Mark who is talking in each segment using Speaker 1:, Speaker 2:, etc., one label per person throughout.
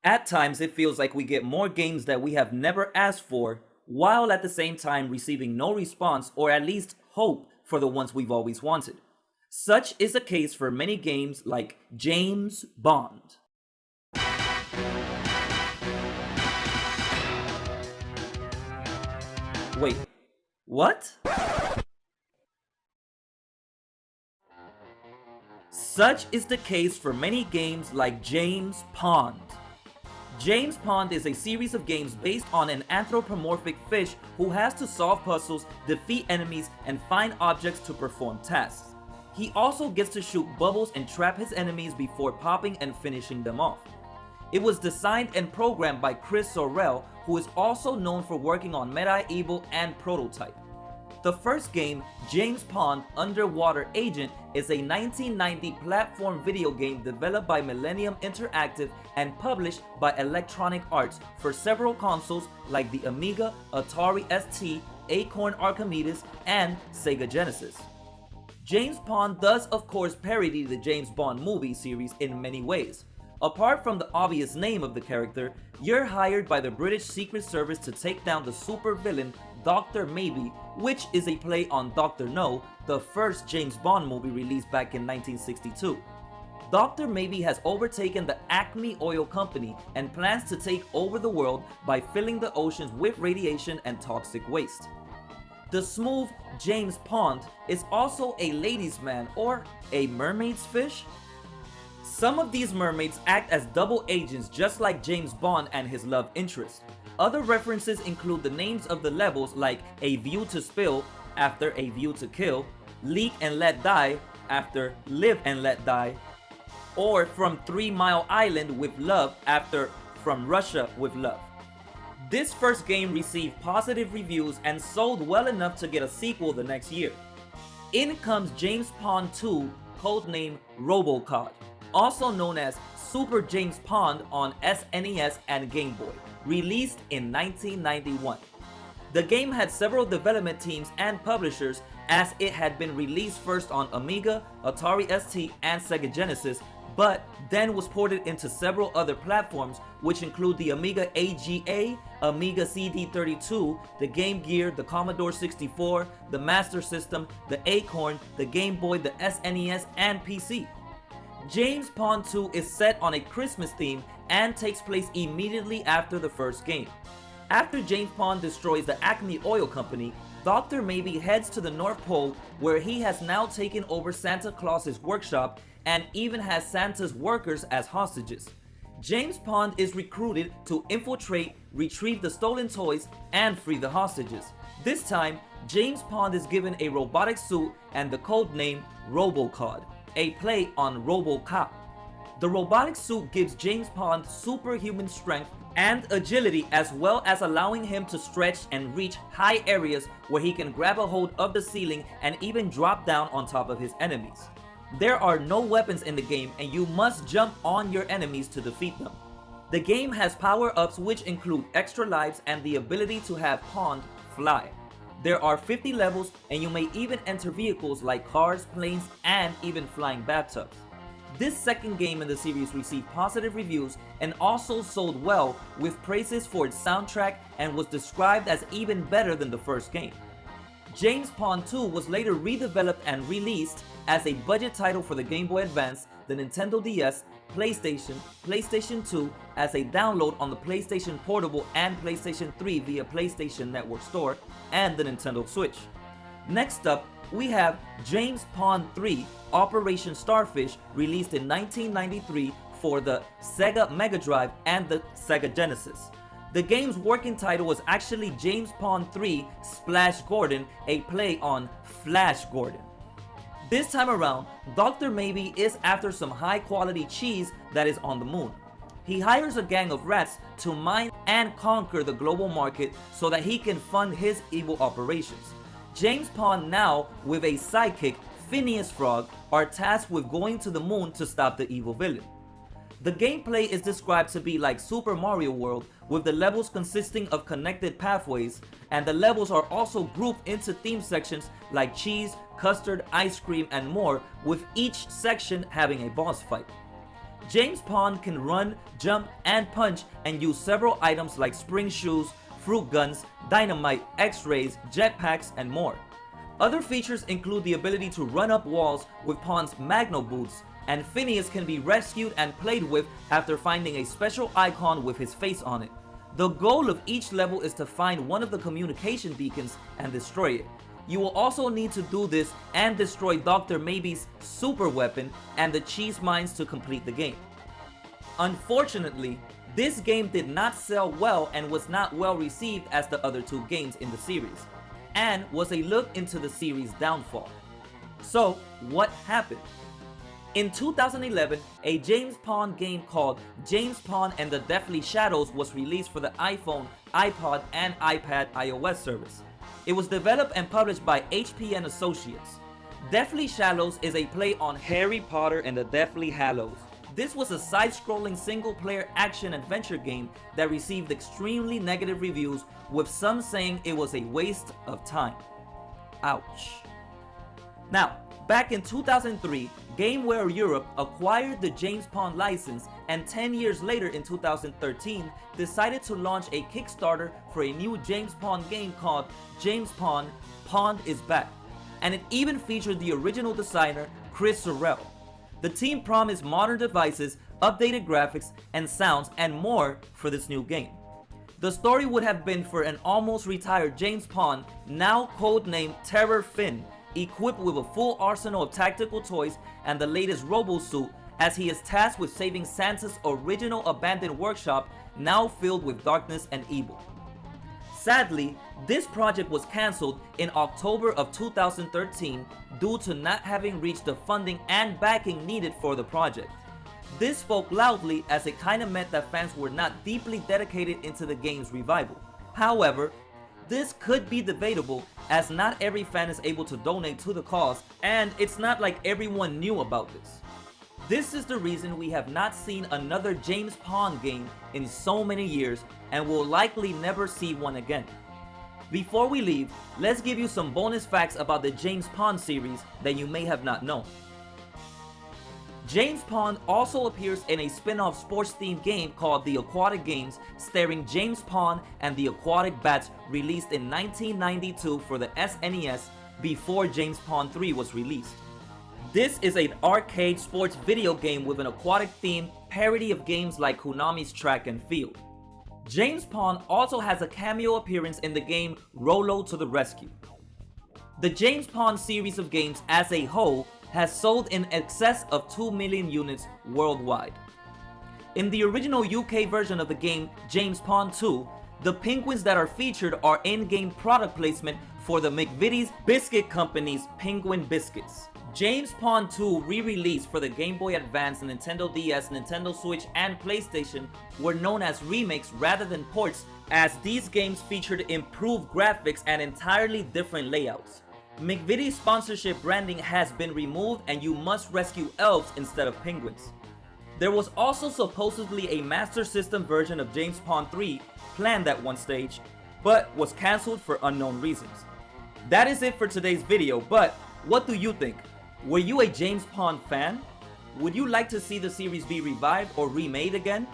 Speaker 1: At times, it feels like we get more games that we have never asked for, while at the same time receiving no response or at least hope for the ones we've always wanted. Such is the case for many games like James Bond. Wait, what? Such is the case for many games like James Pond. James Pond is a series of games based on an anthropomorphic fish who has to solve puzzles, defeat enemies, and find objects to perform tasks. He also gets to shoot bubbles and trap his enemies before popping and finishing them off. It was designed and programmed by Chris Sorrell, who is also known for working on Medieval and Prototype. The first game, James Pond Underwater Agent, is a 1990 platform video game developed by Millennium Interactive and published by Electronic Arts for several consoles like the Amiga, Atari ST, Acorn Archimedes, and Sega Genesis. James Pond does of course parody the James Bond movie series in many ways. Apart from the obvious name of the character, you're hired by the British Secret Service to take down the supervillain Dr. Maybe, which is a play on Dr. No, the first James Bond movie released back in 1962. Dr. Maybe has overtaken the Acme Oil Company and plans to take over the world by filling the oceans with radiation and toxic waste. The smooth James Pond is also a ladies' man or a mermaid's fish. Some of these mermaids act as double agents just like James Bond and his love interest. Other references include the names of the levels like A View to Spill after A View to Kill, Leak and Let Die after Live and Let Die, or From 3 Mile Island with Love after From Russia with Love. This first game received positive reviews and sold well enough to get a sequel the next year. In comes James Pond 2, codename RoboCod, also known as Super James Pond on SNES and Game Boy, released in 1991. The game had several development teams and publishers as it had been released first on Amiga, Atari ST, and Sega Genesis, but then was ported into several other platforms which include the Amiga AGA, Amiga CD32, the Game Gear, the Commodore 64, the Master System, the Acorn, the Game Boy, the SNES, and PC. James Pond 2 is set on a Christmas theme and takes place immediately after the first game. After James Pond destroys the Acme Oil Company, Dr. Maybe heads to the North Pole where he has now taken over Santa Claus's workshop and even has Santa's workers as hostages. James Pond is recruited to infiltrate, retrieve the stolen toys, and free the hostages. This time, James Pond is given a robotic suit and the code name RoboCod, a play on RoboCop. The robotic suit gives James Pond superhuman strength and agility, as well as allowing him to stretch and reach high areas where he can grab a hold of the ceiling and even drop down on top of his enemies. There are no weapons in the game and you must jump on your enemies to defeat them. The game has power-ups which include extra lives and the ability to have Pond fly. There are 50 levels and you may even enter vehicles like cars, planes, and even flying bathtubs. This second game in the series received positive reviews and also sold well with praises for its soundtrack and was described as even better than the first game. James Pond 2 was later redeveloped and released as a budget title for the Game Boy Advance, the Nintendo DS, PlayStation, PlayStation 2 as a download on the PlayStation Portable and PlayStation 3 via PlayStation Network Store, and the Nintendo Switch. Next up, we have James Pond 3 Operation Starfish, released in 1993 for the Sega Mega Drive and the Sega Genesis. The game's working title was actually James Pond 3 Splash Gordon, a play on Flash Gordon. This time around, Dr. Maybe is after some high quality cheese that is on the moon. He hires a gang of rats to mine and conquer the global market so that he can fund his evil operations. James Pond, now with a sidekick, Phineas Frog, are tasked with going to the moon to stop the evil villain. The gameplay is described to be like Super Mario World, with the levels consisting of connected pathways, and the levels are also grouped into theme sections like cheese, custard, ice cream, and more, with each section having a boss fight. James Pond can run, jump, and punch and use several items like spring shoes, fruit guns, dynamite, x-rays, jetpacks, and more. Other features include the ability to run up walls with Pond's Magno boots, and Phineas can be rescued and played with after finding a special icon with his face on it. The goal of each level is to find one of the communication beacons and destroy it. You will also need to do this and destroy Dr. Maybe's super weapon and the cheese mines to complete the game. Unfortunately, this game did not sell well and was not well received as the other two games in the series, and was a look into the series' downfall. So, what happened? In 2011, a James Pond game called James Pond and the Deathly Shadows was released for the iPhone, iPod, and iPad iOS service. It was developed and published by HP and Associates. Deathly Shadows is a play on Harry Potter and the Deathly Hallows. This was a side-scrolling single-player action-adventure game that received extremely negative reviews, with some saying it was a waste of time. Ouch. Now, back in 2003, GameWare Europe acquired the James Pond license, and 10 years later in 2013, decided to launch a Kickstarter for a new James Pond game called James Pond: Pond is Back, and it even featured the original designer, Chris Sorrell. The team promised modern devices, updated graphics and sounds, and more for this new game. The story would have been for an almost retired James Pond, now codenamed Terror Finn, equipped with a full arsenal of tactical toys and the latest robo-suit, as he is tasked with saving Santa's original abandoned workshop, now filled with darkness and evil. Sadly, this project was cancelled in October of 2013 due to not having reached the funding and backing needed for the project. This spoke loudly, as it kinda meant that fans were not deeply dedicated into the game's revival. However, this could be debatable, as not every fan is able to donate to the cause, and it's not like everyone knew about this. This is the reason we have not seen another James Pond game in so many years, and will likely never see one again. Before we leave, let's give you some bonus facts about the James Pond series that you may have not known. James Pond also appears in a spin-off sports-themed game called The Aquatic Games, starring James Pond and the Aquatic Bats, released in 1992 for the SNES before James Pond 3 was released. This is an arcade sports video game with an aquatic-themed parody of games like Konami's Track and Field. James Pond also has a cameo appearance in the game Rolo to the Rescue. The James Pond series of games as a whole has sold in excess of 2 million units worldwide. In the original UK version of the game James Pond 2, the penguins that are featured are in-game product placement for the McVitie's Biscuit Company's Penguin Biscuits. James Pond 2 re-released for the Game Boy Advance, Nintendo DS, Nintendo Switch, and PlayStation were known as remakes rather than ports, as these games featured improved graphics and entirely different layouts. McVitie's sponsorship branding has been removed, and you must rescue elves instead of penguins. There was also supposedly a Master System version of James Pond 3 planned at one stage, but was cancelled for unknown reasons. That is it for today's video, but what do you think? Were you a James Pond fan? Would you like to see the series be revived or remade again?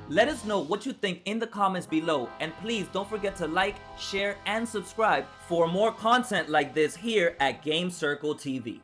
Speaker 1: Let us know what you think in the comments below, and please don't forget to like, share, and subscribe for more content like this here at Game Circle TV.